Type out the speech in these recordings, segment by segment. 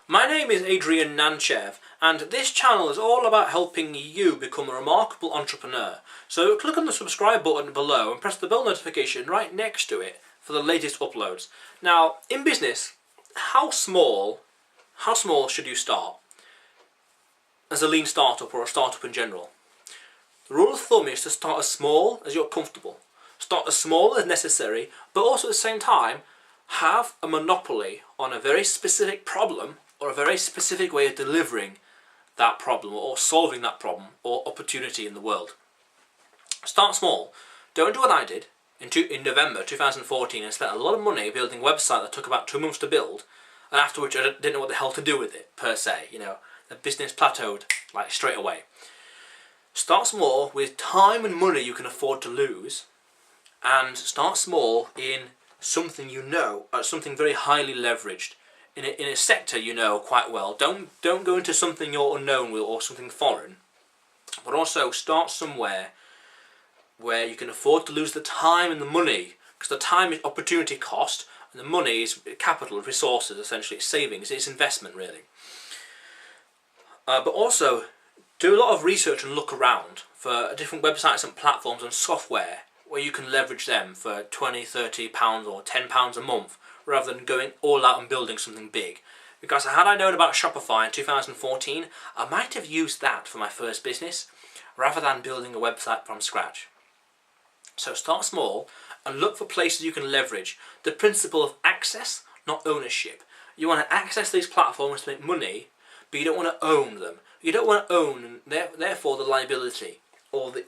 My name is Adrian Nantchev, and this channel is all about helping you become a remarkable entrepreneur. So click on the subscribe button below and press the bell notification right next to it for the latest uploads. Now, in business, how small should you start as a lean startup or a startup in general? The rule of thumb is to start as small as you're comfortable. Start as small as necessary, but also at the same time have a monopoly on a very specific problem or a very specific way of delivering that problem or solving that problem or opportunity in the world. Start small. Don't do what I did in November 2014 and spent a lot of money building a website that took about 2 months to build, and after which I didn't know what the hell to do with it per se. The business plateaued like straight away. Start small with time and money you can afford to lose, and start small in something something very highly leveraged, in a sector you know quite well. Don't go into something you're unknown with or something foreign, but also start somewhere where you can afford to lose the time and the money, because the time is opportunity cost and the money is capital, resources, essentially. It's savings, it's investment really. But also do a lot of research and look around for different websites and platforms and software where you can leverage them for £20, £30 or £10 a month, rather than going all out and building something big. Because had I known about Shopify in 2014, I might have used that for my first business, rather than building a website from scratch. So start small and look for places you can leverage the principle of access, not ownership. You want to access these platforms to make money, but you don't want to own them. You don't want to own, therefore, the liability or the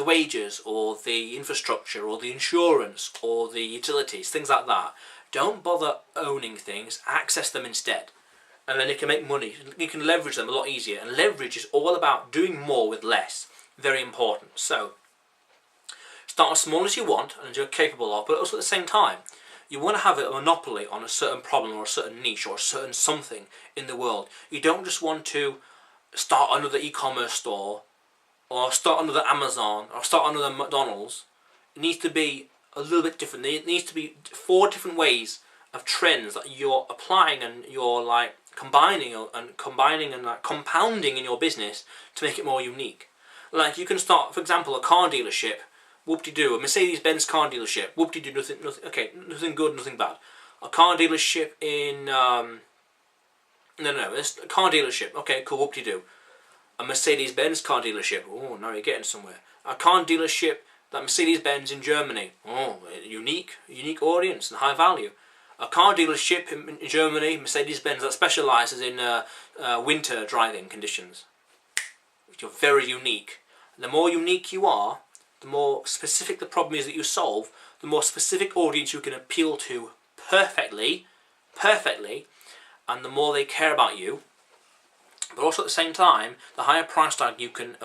wages or the infrastructure or the insurance or the utilities, things like that. Don't bother owning things, access them instead, and then you can make money. You can leverage them a lot easier, and leverage is all about doing more with less. Very important. So start as small as you want and as you're capable of, but also at the same time you want to have a monopoly on a certain problem or a certain niche or a certain something in the world. You don't just want to start another e-commerce store or start another Amazon or start another McDonald's. It needs to be a little bit different. There needs to be 4 different ways of trends that you're applying and you're like combining and compounding in your business to make it more unique. Like you can start, for example, a car dealership, whoop-de-doo, a Mercedes-Benz car dealership, whoop-de-doo, nothing good, nothing bad. A car dealership in, it's a car dealership, okay, cool, whoop-de-doo. A Mercedes-Benz car dealership, oh, now you're getting somewhere. A car dealership, that Mercedes-Benz in Germany, oh, unique audience and high value. A car dealership in Germany, Mercedes-Benz, that specialises in winter driving conditions. You're very unique. And the more unique you are, the more specific the problem is that you solve, the more specific audience you can appeal to perfectly, and the more they care about you. But also at the same time, the higher price tag you can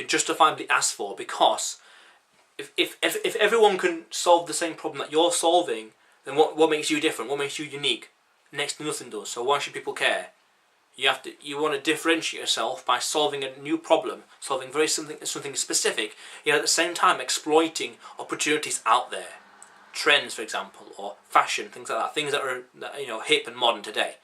justifiably ask for, because if everyone can solve the same problem that you're solving, then what makes you different? What makes you unique? Next to nothing does. So why should people care? You want to differentiate yourself by solving a new problem, solving something specific, yet at the same time exploiting opportunities out there, trends, for example, or fashion, things like that, things that are hip and modern today.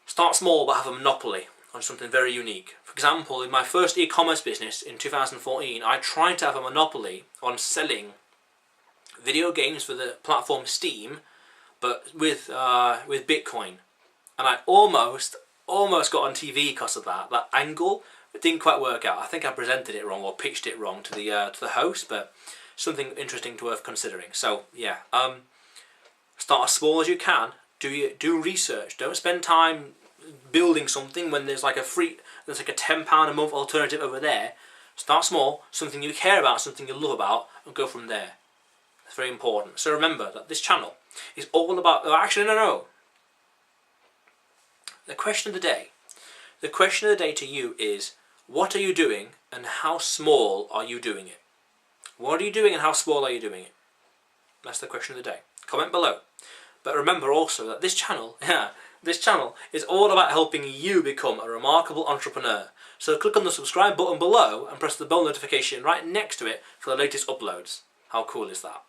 Start small but have a monopoly on something very unique. For example, in my first e-commerce business in 2014, I tried to have a monopoly on selling video games for the platform Steam, but with Bitcoin, and I almost got on TV because of that angle. It didn't quite work out. I think I presented it wrong or pitched it wrong to the host, but something interesting worth considering. So yeah, start as small as you can. Do research. Don't spend time building something when there's like a £10 a month alternative over there. Start small, something you care about, something you love about, and go from there. It's very important. So remember that this channel is all about. Actually, no. The question of the day to you is, what are you doing and how small are you doing it? What are you doing and how small are you doing it? That's the question of the day. Comment below. But remember also that this channel is all about helping you become a remarkable entrepreneur. So click on the subscribe button below and press the bell notification right next to it for the latest uploads. How cool is that?